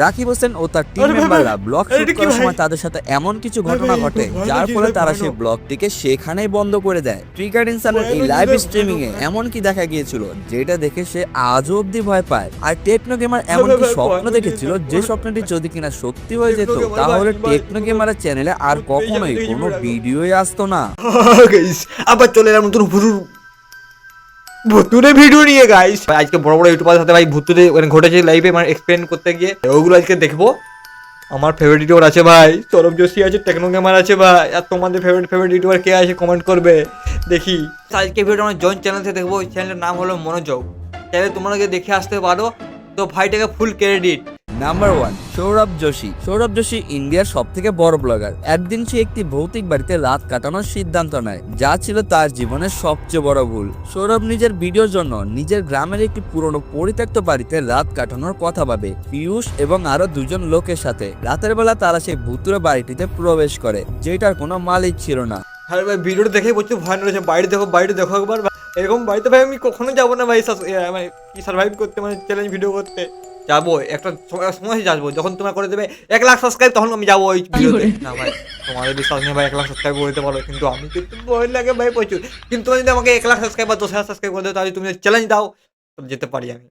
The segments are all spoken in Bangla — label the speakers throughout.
Speaker 1: রাকিব হোসেন ও তার টিম মেম্বাররা ব্লগ শুট করার সময় তাদের সাথে এমন কিছু ঘটনা ঘটে যার ফলে তারা সেই ব্লগটিকে সেখানেই বন্ধ করে দেয়। ট্রিগার্ড ইনসানের এই লাইভ স্ট্রিমিং এ এমন কি দেখা গিয়েছিল যেটা দেখে সে আজও অব্দি ভয় পায়। আর টেকনো গেমার এমন কি স্বপ্ন দেখেছিল যে স্বপ্নটি যদি কিনা সত্যি হয়ে যেত তাহলে টেকনো গেমারের চ্যানেলে আর কখনোই কোনো ভিডিওই আসতো না।
Speaker 2: আবার চলে এলাম নতুন ভুতুরে ভিডিও নিয়ে গাইস। আজকে বড় বড় ইউটিউবারের সাথে ভাই ভুতুরে ঘটেছে লাইভে মানে এক্সপ্লেন করতে গিয়ে ওগুলো আজকে দেখবো। আমার ফেভারিট ইউটিউবার আছে ভাই, সৌরভ যোশী আছে, টেকনো গেমার আছে ভাই। আর তোমাদের ফেভারিট ইউটিউবার কে আছে কমেন্ট করবে দেখি। আজকে ভিডিও আমার জয়েন্ট চ্যানেল থেকে দেখবো। চ্যানেলের নাম হলো মনোযোগ। চাইলে তোমরা দেখে আসতে পারো। তো ভাইটাকে full credit.
Speaker 1: Number 1 Sourav Joshi. Sourav Joshi ইন্ডিয়ার সব থেকে বড় ব্লগার। একদিন সে একটি ভৌতিক বাড়িতে রাত কাটানোর সিদ্ধান্ত নেয়, যা ছিল তার জীবনের সবচেয়ে বড় ভুল। সৌরভ নিজের ভিডিওর জন্য নিজের গ্রামের একটি পুরনো পরিত্যক্ত বাড়িতে রাত কাটানোর কথা ভাবে পিয়ুষ এবং আরো দুজন লোকের সাথে। রাতের বেলা তারা সেই ভুতুরে বাড়িটিতে প্রবেশ করে যেটার কোনো মালিক ছিল না।
Speaker 2: আরে ভাই ভিডিওটা দেখেই প্রচুর ভয় রয়েছে। বাড়িতে দেখো একবার। এরকম বাড়িতে ভাই আমি কখনো যাবো না ভাই, মানে কি সার্ভাইভ করতে, মানে চ্যালেঞ্জ ভিডিও করতে যাবো। একটা সময় যাবো যখন তোমরা করে দেবে 1 লাখ সাবস্ক্রাইব, তখন আমি যাবো ওই ভিডিওতে। না ভাই তোমাদের বিশ্বাস নেই ভাই, 1 লাখ সাবস্ক্রাইব করতে পারো, কিন্তু আমি কিন্তু ভয় লাগে ভাই প্রচুর। কিন্তু তুমি যদি আমাকে 1 লাখ সাবস্ক্রাইব বা 10,000 সাবস্ক্রাইব করে দেবো, তাহলে তুমি চ্যালেঞ্জ দাও, যেতে পারি আমি।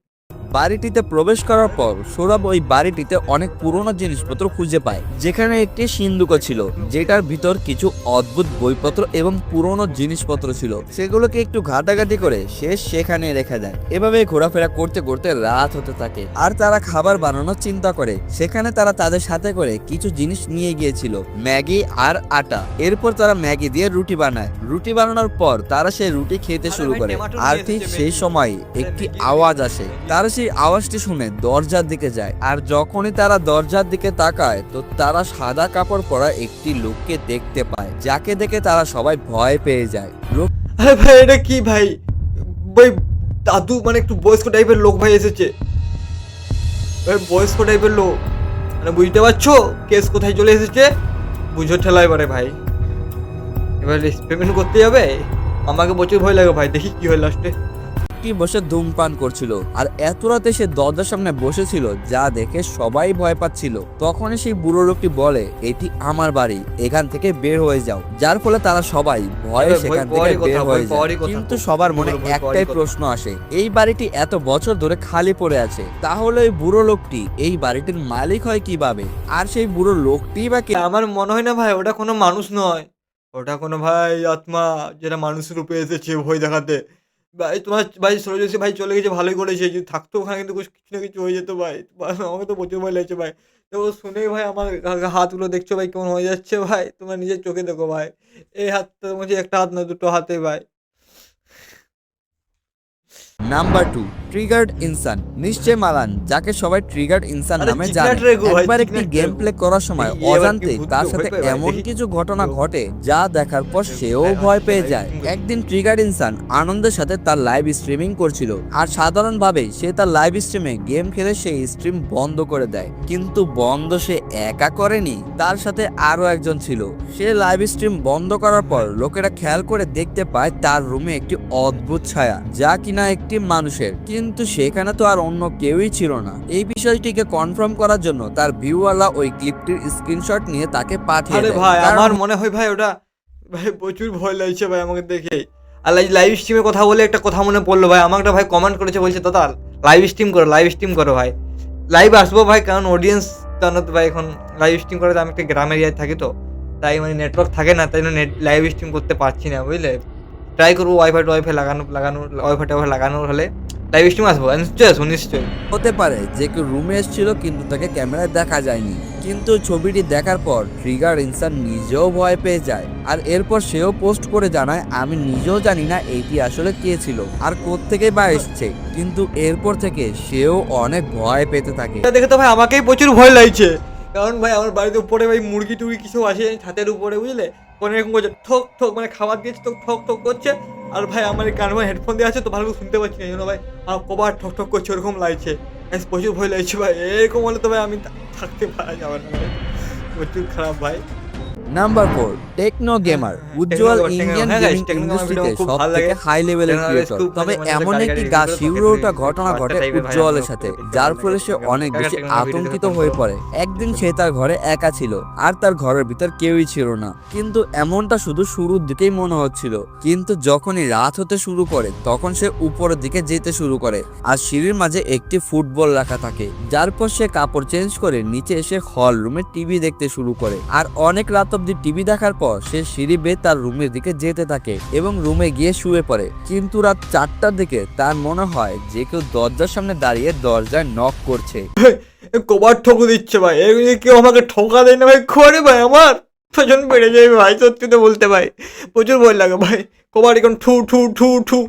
Speaker 1: বাড়িটিতে প্রবেশ করার পর সৌরভ ওই বাড়িটিতে অনেক পুরনো জিনিসপত্র খুঁজে পায়, যেখানে একটি সিন্ধুকও ছিল যেটার ভিতর কিছু অদ্ভুত বইপত্র এবং পুরনো জিনিসপত্র ছিল। সেগুলোকে একটু ঘাটাঘাটি করে সে সেখানে রেখে দেয়। এভাবে ঘোরাফেরা করতে করতে রাত হতে থাকে আর তারা খাবার বানানোর চিন্তা করে। সেখানে তারা তাদের সাথে করে কিছু জিনিস নিয়ে গিয়েছিল, ম্যাগি আর আটা। এরপর তারা ম্যাগি দিয়ে রুটি বানায়। রুটি বানানোর পর তারা সেই রুটি খেতে শুরু করে। আর ঠিক সেই সময় একটি আওয়াজ আসে। তারা সেই আওয়াজটি শুনে দরজার দিকে যায়, আর যখনই তারা দরজার দিকে তাকায় তো তারা সাদা কাপড় পরা একটি লোককে দেখতে পায়, যাকে দেখে তারা সবাই ভয় পেয়ে যায়। লোক
Speaker 2: আরে ভাই এটা কি ভাই? ভাই দাদু মানে একটু বয়স্ক টাইপের লোক ভাই এসেছে ভাই, বয়স্ক টাইপের লোক। মানে বুঝতে পারছো কেস কোথায় চলে এসেছে? বুঝো ঠেলা এবারে ভাই। এবার পেমেন্ট করতে যাবে। আমাকে প্রচুর ভয় লাগে ভাই, দেখি কি হয় লাস্টে।
Speaker 1: বসে ধূমপান করছিল আর এত রাতে সে দরজার সামনে বসেছিল, যা দেখে সবাই ভয় পাচ্ছিল। তখনই সেই বুড়ো লোকটি বলে, এটি আমার বাড়ি, এখান থেকে বের হয়ে যাও। যার ফলে তারা সবাই ভয়ে সেখান থেকে বের হয়ে যায়। কিন্তু সবার মনে একটাই প্রশ্ন আসে, এই বাড়িটি এত বছর ধরে খালি পড়ে আছে, তাহলে ওই বুড়ো লোকটি এই বাড়িটির মালিক হয় কিভাবে? আর সেই বুড়ো লোকটি বা কে?
Speaker 2: আমার মনে হয় না ভাই ওটা কোনো মানুষ নয়, ওটা কোনো ভাই আত্মা, যেটা মানুষের রূপে এসেছে ভয় দেখাতে। ভাই তোমার ভাই সরোজসী ভাই চলে গেছে, ভালোই করেছে। যদি থাকতো ওখানে কিন্তু কিছু না কিছু হয়ে যেত ভাই। আমাকে তো প্রচুর ভয় লাগছে ভাই। তো শুনেই ভাই আমার হাতগুলো দেখছো ভাই কেমন হয়ে যাচ্ছে ভাই, তোমার নিজের চোখে দেখো ভাই। এই হাতটা বলছি একটা হাত না, দুটো হাতে ভাই।
Speaker 1: নাম্বার 2 ট্রিগার্ড ইনসান। নিশ্চয় মালান, যাকে সবাই ট্রিগার্ড ইনসান নামে জানে, একবার একটি গেম প্লে করার সময় অজান্তে তার সাথে এমন কিছু ঘটনা ঘটে যা দেখার পর সেও ভয় পেয়ে যায়। একদিন ট্রিগার্ড ইনসান আনন্দের সাথে তার লাইভ স্ট্রিমিং করছিল, আর সাধারণভাবে সে তার লাইভ স্ট্রিমে গেম খেলে সেই স্ট্রিম বন্ধ করে দেয়। কিন্তু বন্ধ সে একা করেনি, তার সাথে আরো একজন ছিল। সে লাইভ স্ট্রিম বন্ধ করার পর লোকেরা খেয়াল করে দেখতে পায় তার রুমে একটি অদ্ভুত ছায়া, যা কিনা একটি মানুষের। কিন্তু সেখানে তো আর অন্য কেউই ছিল না। এই বিষয়টিকে কনফার্ম করার জন্য তার ভিউয়াররা ওই ক্লিপটির স্ক্রিনশট নিয়ে তাকে পাঠিয়ে দেয়।
Speaker 2: ভাই আমার মনে হয় ভাই ওটা ভাই প্রচুর ভয় লাগছে ভাই আমাকে দেখে। আর লাইভ স্ট্রিমের কথা বলে একটা কথা মনে পড়লো ভাই, আমাকে একটা ভাই কমেন্ট করেছে, বলছে দাদা লাইভ স্ট্রিম করো ভাই। লাইভ আসবো ভাই, কারণ অডিয়েন্স জানো তো ভাই এখন লাইভ স্ট্রিম করে। আমি একটা গ্রাম এরিয়ায় থাকি, তো তাই মানে নেটওয়ার্ক থাকে না, তাই লাইভ স্ট্রিম করতে পারছি না বুঝলে। ট্রাই করবো ওয়াইফাই লাগানোর হলে লাইভ স্ট্রিম আসবো, নিশ্চয়ই।
Speaker 1: হতে পারে যে কেউ রুমে এসেছিল কিন্তু তাকে ক্যামেরায় দেখা যায়নি। কিন্তু ছবিটি দেখার পর ট্রিগার ইনসান নিজেও ভয় পেয়ে যায়, আর এরপর সেও পোস্ট করে জানায়, আমি নিজেও জানি না এইটি আসলে কে ছিল আর কোত্থেকে বা এসছে। কিন্তু এরপর থেকে সেও অনেক ভয় পেতে থাকে।
Speaker 2: এটা দেখে তো ভাই আমাকেই প্রচুর ভয় লাগছে, কারণ ভাই আমার বাড়িতে উপরে ভাই মুরগি টুরগি কিছু আসে ছাদের উপরে বুঝলে, কোনো এরকম করছে ঠক ঠক, মানে খাবার দিয়েছে তো ঠক ঠক করছে। আর ভাই আমার কানে ভাই হেডফোন দিয়ে আছে তো ভালো শুনতে পাচ্ছি না, জন্য ভাই আমার কবার ঠক ঠক করছে, ওরকম লাগছে। প্রচুর ভয় লাগছে ভাই। এরকম হলে তো ভাই আমি থাকতে পারা যাবে না ভাই, প্রচুর খারাপ ভাই।
Speaker 1: Number 4, Techno Gamer. Ujjwal Indian gaming ইন্ডাস্ট্রিতে সব থেকে হাই লেভেলের ক্রিয়েটর। তবে এমন একটি গা শিউরে ওঠা ঘটনা ঘটে উজ্জ্বলের সাথে, যার ফলে সে অনেক বেশি আতঙ্কিত হয়ে পড়ে। একদিন সে তার ঘরে একা ছিল, আর তার ঘরের ভিতর কেউই ছিল না। কিন্তু এমনটা শুধু শুরুর দিকেই মনে হচ্ছিল, কিন্তু যখনই রাত হতে শুরু করে তখন সে উপরের দিকে যেতে শুরু করে, আর সিঁড়ির মাঝে একটি ফুটবল রাখা থাকে। যার পর সে কাপড় চেঞ্জ করে নিচে এসে হল রুমে টিভি দেখতে শুরু করে। আর অনেক রাত অব্দি টিভি দেখার পর সে সিঁড়ি বেয়ে তার রুমের দিকে যেতে থাকে এবং রুমে গিয়ে শুয়ে পড়ে। কিন্তু রাত 4টার দিকে তার মনে হয় যে কেউ দরজার সামনে দাঁড়িয়ে দরজায় নক করছে।
Speaker 2: কবার ঠকে দিচ্ছে ভাই, কেউ আমাকে ঠকা দেয় না ভাই, করে ভাই আমার পেছন বেড়ে যায় ভাই, সত্যি তো বলতে ভাই প্রচুর ভয় লাগে ভাই। কবার এখন ঠু ঠু ঠু ঠু,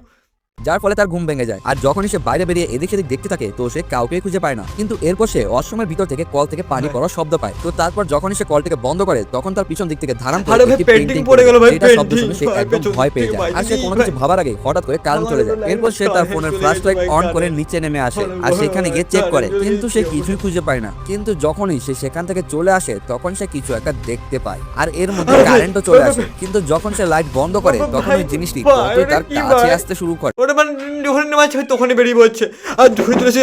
Speaker 1: যার ফলে তার ঘুম ভেঙে যায়। আর যখনই সে বাইরে বেরিয়ে এদিক সেদিক দেখতে থাকে তো সে কাউকে খুঁজে পায় না। কিন্তু এরপর সে অসময়ের ভিতর থেকে কল থেকে পানি পড়ার শব্দ পায়। তো তারপর যখনই সে কলটিকে বন্ধ করে তখন তার পিছন দিক থেকে ধারাম করে
Speaker 2: আরে ভাই
Speaker 1: একটি
Speaker 2: পেন্টিং
Speaker 1: পেইন্টিং
Speaker 2: পড়ে গেল ভাই,
Speaker 1: যেটা শব্দ
Speaker 2: পেন্টিং
Speaker 1: শুনে সে
Speaker 2: ভাই,
Speaker 1: একদম
Speaker 2: পেছন
Speaker 1: ভয় পেয়ে
Speaker 2: থেকে
Speaker 1: যায়।
Speaker 2: ভাই,
Speaker 1: আর সে কোনো কিছু ভাবার আগে হঠাৎ করে কারেন্ট চলে যায়। এরপর সে তার ফোনের ফ্ল্যাশ লাইট অন করে নিচে নেমে আসে আর সেখানে গিয়ে চেক করে, কিন্তু সে কিছুই খুঁজে পায় না। কিন্তু যখনই সে সেখান থেকে চলে আসে তখন সে কিছু একটা দেখতে পায়, আর এর মধ্যে কারেন্টও চলে আসে। কিন্তু যখন সে লাইট বন্ধ করে তখন ওই জিনিসটি ততই তার কাছে আসতে শুরু করে।
Speaker 2: ওটা মানে যখন নেওয়া হয় তখনই বেরিয়ে পড়ছে, আর যখনই চলেছে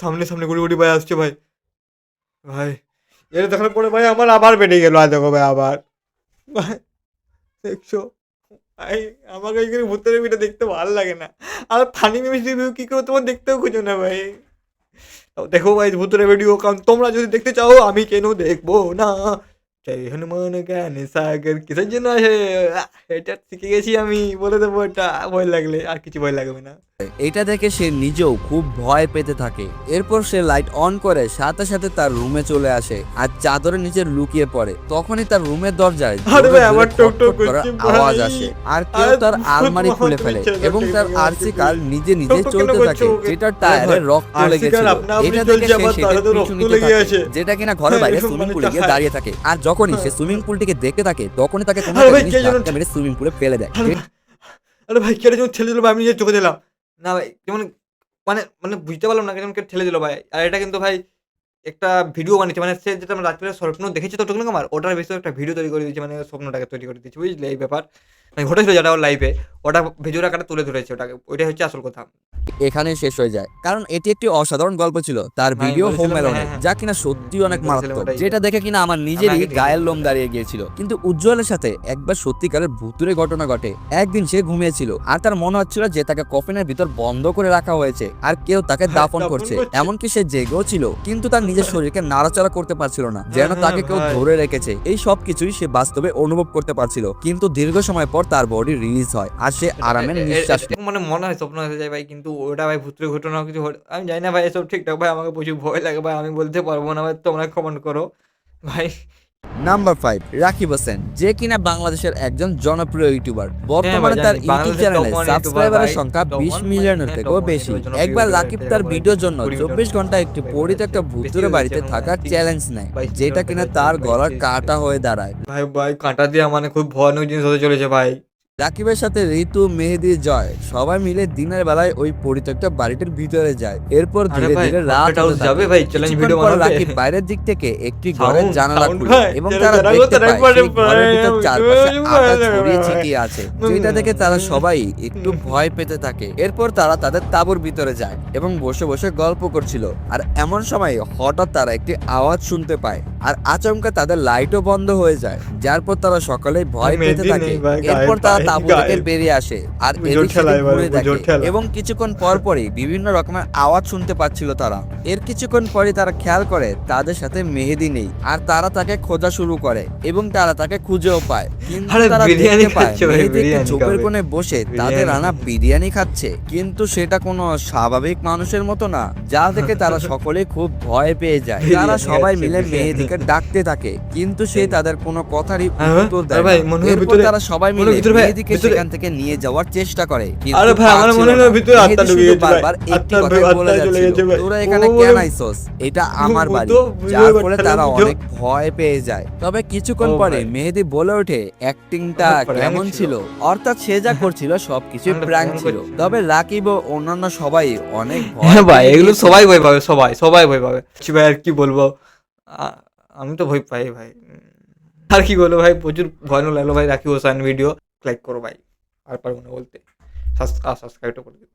Speaker 2: সামনে সামনে গুড়ি গুড়ি ভাই আসছে ভাই। ভাই এটা দেখার পরে ভাই আমার আবার বেরিয়ে গেল, আর দেখো ভাই আবার ভাই দেখছো ভাই, আমাকে এখানে ভূতের ভিডিও দেখতে ভালো লাগে না, আর ফানি মিমিস রিভিউ কি করে তোমার দেখতেও খুঁজো না ভাই। দেখো ভাই ভূতের ভিডিও, কারণ তোমরা যদি দেখতে চাও আমি কেন দেখবো না। জয় হনুমান জ্ঞান সাগর কিসের জন্য আসে, এটা শিখে গেছি আমি, বলে দেবো এটা ভয় লাগলে, আর কিছু ভয় লাগবে না।
Speaker 1: এটা দেখে সে নিজেও খুব ভয় পেতে থাকে। এরপর সে লাইট অন করে সাথে সাথে তার রুমে চলে আসে আর চাদরের নিচে লুকিয়ে পড়ে। তখনই তার রুমের দরজায়
Speaker 2: আরে ভাই
Speaker 1: জোরে
Speaker 2: আমার
Speaker 1: জোরে
Speaker 2: টক টক
Speaker 1: খটখট করার
Speaker 2: করছে
Speaker 1: আওয়াজ
Speaker 2: ভাই।
Speaker 1: আসে, আর কেউ
Speaker 2: আর
Speaker 1: তার
Speaker 2: ভূত
Speaker 1: আলমারি
Speaker 2: মামা
Speaker 1: খুলে
Speaker 2: তো
Speaker 1: ফেলে
Speaker 2: ইচ্ছা
Speaker 1: এবং
Speaker 2: করছে
Speaker 1: তার
Speaker 2: এরকম
Speaker 1: আরসি
Speaker 2: আসছে
Speaker 1: কার
Speaker 2: কি?
Speaker 1: নিজে নিজে
Speaker 2: টক টক
Speaker 1: চলতে
Speaker 2: কেন
Speaker 1: থাকে,
Speaker 2: করছে ওকে?
Speaker 1: যেটার
Speaker 2: ভাই,
Speaker 1: টায়ারে রক্ত
Speaker 2: আরসি
Speaker 1: লেগেছিল।
Speaker 2: কার আপনা আপনি
Speaker 1: এটা
Speaker 2: চলছে,
Speaker 1: দেখে সে
Speaker 2: আবার
Speaker 1: সেটার
Speaker 2: তাহলে তো
Speaker 1: পিছু
Speaker 2: রক্ত
Speaker 1: নিতে
Speaker 2: লেগে
Speaker 1: থাকে,
Speaker 2: আছে।
Speaker 1: যেটা কিনা ঘরের বাইরে
Speaker 2: এরকম
Speaker 1: সুইমিং
Speaker 2: মানে
Speaker 1: পুলে গিয়ে
Speaker 2: টাকা।
Speaker 1: দাঁড়িয়ে থাকে। আর যখনই সে সুইমিং পুলটিকে দেখতে থাকে তখনই তাকে কোনো
Speaker 2: আরে
Speaker 1: একটা
Speaker 2: ভাই,
Speaker 1: জিনিস
Speaker 2: কে যেন
Speaker 1: ধাক্কা মেরে সুইমিং পুলে ফেলে দেয়।
Speaker 2: আরে ভাই কেটে যখন ঠেলে দিল ভাই, আমি নিজের চোখে দিলাম না ভাই, যেমন মানে মানে বুঝতে পারলাম না কেমন ঠেলে দিল ভাই। আর এটা কিন্তু ভাই একটা ভিডিও বানিয়েছে, মানে সে যেটা আমরা রাত্রে স্বপ্ন দেখেছি তো টুকটুক আমার, ওটার বিষয়ে একটা ভিডিও তৈরি করে দিয়েছে, মানে স্বপ্নটাকে তৈরি করে দিয়েছে, বুঝলে এই ব্যাপার মানে ঘটেছিল যেটা ওর লাইফে, ওটা ভিডিওর আকারে তুলে ধরেছে, ওটাকে ওইটাই হচ্ছে আসল কথা।
Speaker 1: এখানে শেষ হয়ে যায়, কারণ এটি একটি অসাধারণ গল্প ছিল তার
Speaker 2: আমি
Speaker 1: ভিডিও হোম
Speaker 2: বলেছিলাম,
Speaker 1: অ্যালোনে,
Speaker 2: হ্যাঁ, হ্যাঁ।
Speaker 1: যা কিনা সত্যি অনেক
Speaker 2: আমি বলেছিলাম
Speaker 1: মারাত্মক,
Speaker 2: ওটাই।
Speaker 1: যেটা দেখে কিনা আমার
Speaker 2: আমি
Speaker 1: নিজেরই
Speaker 2: আগে দেখেছি।
Speaker 1: গায়ের লোম দাঁড়িয়ে গিয়েছিল। কিন্তু উজ্জ্বলের সাথে একবার সত্যিকারের ভুতুরে ঘটনা ঘটে। একদিন সে ঘুমিয়েছিল আর তার মনে হচ্ছিল যে তাকে কফিনের ভিতর বন্ধ করে রাখা হয়েছে আর কেউ তাকে দাফন
Speaker 2: দাফন
Speaker 1: করছে।
Speaker 2: করছে।
Speaker 1: এমনকি সে জেগেও ছিল, কিন্তু তার নিজের শরীরকে নাড়াচাড়া করতে পারছিল না, যেন তাকে কেউ
Speaker 2: ভাই।
Speaker 1: ধরে রেখেছে। এই সব কিছুই সে বাস্তবে অনুভব করতে পারছিল, কিন্তু দীর্ঘ সময় পর তার বডি রিলিজ হয় আর সে আরামের নিঃশ্বাস নেয়।
Speaker 2: এরকম মানে মনে হয় স্বপ্ন হয়ে যায় ভাই, কিন্তু ওটা ভাই ভূতের ঘটনা কিছু আমি জানি না ভাই, এসব ঠিকঠাক ভাই, আমাকে প্রচুর ভয় লাগে ভাই, আমি বলতে পারবো না ভাই, তোমরা কমেন্ট করো ভাই।
Speaker 1: নাম্বার 5, রাকিব হোসেন, যে কিনা বাংলাদেশের একজন জনপ্রিয় ইউটিউবার। বর্তমানে
Speaker 2: ভাই
Speaker 1: তার
Speaker 2: জানি,
Speaker 1: ইউটিউব
Speaker 2: বাংলাদেশের
Speaker 1: চ্যানেলে
Speaker 2: top one
Speaker 1: সাবস্ক্রাইবারের
Speaker 2: YouTuber
Speaker 1: সংখ্যা
Speaker 2: ভাই,
Speaker 1: 20
Speaker 2: top one
Speaker 1: মিলিয়নের
Speaker 2: হ্যাঁ,
Speaker 1: থেকেও
Speaker 2: top one
Speaker 1: বেশি।
Speaker 2: জনপ্রিয়
Speaker 1: একবার
Speaker 2: YouTuber,
Speaker 1: রাকিব
Speaker 2: এটা
Speaker 1: তার
Speaker 2: বলে
Speaker 1: ভিডিওর জন্য
Speaker 2: 20
Speaker 1: 24 ঘন্টা একটি পরিত্যক্ত ভূতুরে বাড়িতে থাকার চ্যালেঞ্জ নেয়, যেটা কিনা তার গলার কাটা হয়ে দাঁড়ায়।
Speaker 2: ভাই ভাই কাঁটা দিয়ে মানে খুব ভয়ানক জিনিস হতে চলেছে ভাই।
Speaker 1: রাকিবের সাথে ঋতু, মেহেদি, জয় সবাই মিলে দিনের বেলায় ওই পরিত্যক্ত বাড়িটির ভিতরে যায়। এরপর
Speaker 2: আরে
Speaker 1: ধীরে
Speaker 2: ভাই,
Speaker 1: ধীরে রাত
Speaker 2: haunted house
Speaker 1: হতে
Speaker 2: যাবে
Speaker 1: থাকে।
Speaker 2: ভাই, challenge
Speaker 1: কিছুক্ষণ
Speaker 2: video
Speaker 1: পর
Speaker 2: বানাবে।
Speaker 1: রাকিব বাইরের দিক থেকে একটি ঘরের
Speaker 2: Sound,
Speaker 1: জানালা
Speaker 2: sound
Speaker 1: খুলে
Speaker 2: ভাই,
Speaker 1: এবং
Speaker 2: যারা
Speaker 1: তারা
Speaker 2: জানালা
Speaker 1: দেখতে
Speaker 2: তারা
Speaker 1: পায়
Speaker 2: একবারে
Speaker 1: সেই ঘরের ভিতর
Speaker 2: ভয়,
Speaker 1: চারপাশে
Speaker 2: ভয়
Speaker 1: আটা
Speaker 2: লাগে
Speaker 1: ছড়িয়ে
Speaker 2: ভাই।
Speaker 1: ছিটিয়ে আছে, যেটা দেখে তারা সবাই একটু ভয় পেতে থাকে। এরপর তারা তাদের তাঁবুর ভিতরে যায় এবং বসে বসে গল্প করছিল। আর এমন সময় হঠাৎ তারা একটি আওয়াজ শুনতে পায় আর আচমকা তাদের লাইটও বন্ধ হয়ে যায়, যার পর তারা সকালে ভয় পেতে
Speaker 2: মেহেদি
Speaker 1: থাকে।
Speaker 2: নেই ভাই,
Speaker 1: এরপর
Speaker 2: গায়েব
Speaker 1: তারা
Speaker 2: ভাই,
Speaker 1: তাঁবু থেকে
Speaker 2: গায়েব।
Speaker 1: বেরিয়ে আসে আর
Speaker 2: বুঝোর
Speaker 1: এদিক
Speaker 2: ঠেলা
Speaker 1: সেদিক
Speaker 2: এবার,
Speaker 1: ঘুরে
Speaker 2: বুঝোর
Speaker 1: দেখে
Speaker 2: ঠেলা।
Speaker 1: এবং কিছুক্ষণ পর পরই বিভিন্ন রকমের আওয়াজ শুনতে পাচ্ছিল তারা। এর কিছুক্ষণ পরই তারা খেয়াল করে তাদের সাথে মেহেদি নেই আর তারা তাকে খোঁজা শুরু করে এবং তারা তাকে খুঁজেও পায়। কিন্তু
Speaker 2: আরে
Speaker 1: তারা
Speaker 2: বিরিয়ানি
Speaker 1: দেখতে পায়
Speaker 2: খাচ্ছে ভাই,
Speaker 1: মেহেদি একটি
Speaker 2: বিরিয়ানি
Speaker 1: ঝোপের
Speaker 2: খাবে।
Speaker 1: কোণে বসে তাদের
Speaker 2: বিরিয়ানি।
Speaker 1: আনা বিরিয়ানি খাচ্ছে, কিন্তু সেটা কোনো স্বাভাবিক মানুষের মতো না, যা দেখে তারা সকলেই খুব ভয় পেয়ে যায়। তারা
Speaker 2: বিরিয়ানি
Speaker 1: সবাই
Speaker 2: খাচ্ছে,
Speaker 1: মিলে
Speaker 2: বিরিয়ানি।
Speaker 1: মেহেদিকে ডাকতে থাকে, কিন্তু সে তাদের কোনো কথারই
Speaker 2: হ্যাঁ,
Speaker 1: উত্তর
Speaker 2: আরে
Speaker 1: দেয়
Speaker 2: ভাই,
Speaker 1: না।
Speaker 2: মনে হয়
Speaker 1: এরপর
Speaker 2: ভিতরে-
Speaker 1: তারা সবাই
Speaker 2: মনে হয়
Speaker 1: মিলে
Speaker 2: ভিতরে ভাই,
Speaker 1: মেহেদিকে
Speaker 2: ভিতরে-
Speaker 1: সেখান থেকে নিয়ে যাওয়ার চেষ্টা করে, কিন্তু
Speaker 2: আরে ভাই আমার
Speaker 1: পারছিল
Speaker 2: মনে
Speaker 1: না।
Speaker 2: হয় ভিতরে
Speaker 1: মেহেদি
Speaker 2: আত্মা ঢুকে
Speaker 1: শুধু
Speaker 2: গেছে ভাই,
Speaker 1: বারবার একটি
Speaker 2: আত্মা
Speaker 1: কথাই বলে
Speaker 2: চলে
Speaker 1: যাচ্ছিল,
Speaker 2: গেছে ভাই।
Speaker 1: তোরা এখানে
Speaker 2: ও
Speaker 1: কেন
Speaker 2: বলে-
Speaker 1: আইছস, এটা আমার বাড়ি,
Speaker 2: বুঝো,
Speaker 1: যার
Speaker 2: বুঝো,
Speaker 1: ফলে
Speaker 2: ঠেলা
Speaker 1: তারা
Speaker 2: বুঝো।
Speaker 1: অনেক ভয় পেয়ে যায়। তবে কিছুক্ষণ
Speaker 2: ও
Speaker 1: পরে
Speaker 2: ভাই।
Speaker 1: মেহেদি বলে ওঠে অ্যাক্টিংটা
Speaker 2: prank
Speaker 1: কেমন
Speaker 2: ছিল।
Speaker 1: ছিল, অর্থাৎ সে যা করছিল সবকিছু
Speaker 2: আমরা
Speaker 1: প্র্যাঙ্ক
Speaker 2: prank
Speaker 1: ছিল।
Speaker 2: করছি।
Speaker 1: তবে রাকিব ও অন্যান্য সবাই অনেক ভয়
Speaker 2: হ্যাঁ ভাই,
Speaker 1: পেয়ে
Speaker 2: এগুলো
Speaker 1: গিয়েছিল।
Speaker 2: সবাই ভয় পাবে, সবাই সবাই ভয় পাবে। ভাই আর কি বলবো, আমি তো ভয় পাই ভাই। আর কি বলো ভাই, প্রচুর ভয়ানক লাগলো ভাই রাকিব হোসেন ভিডিও। লাইক করো ভাই, আর পারবো না বলতে, সাবস্ক্রাইবটা করে দিও।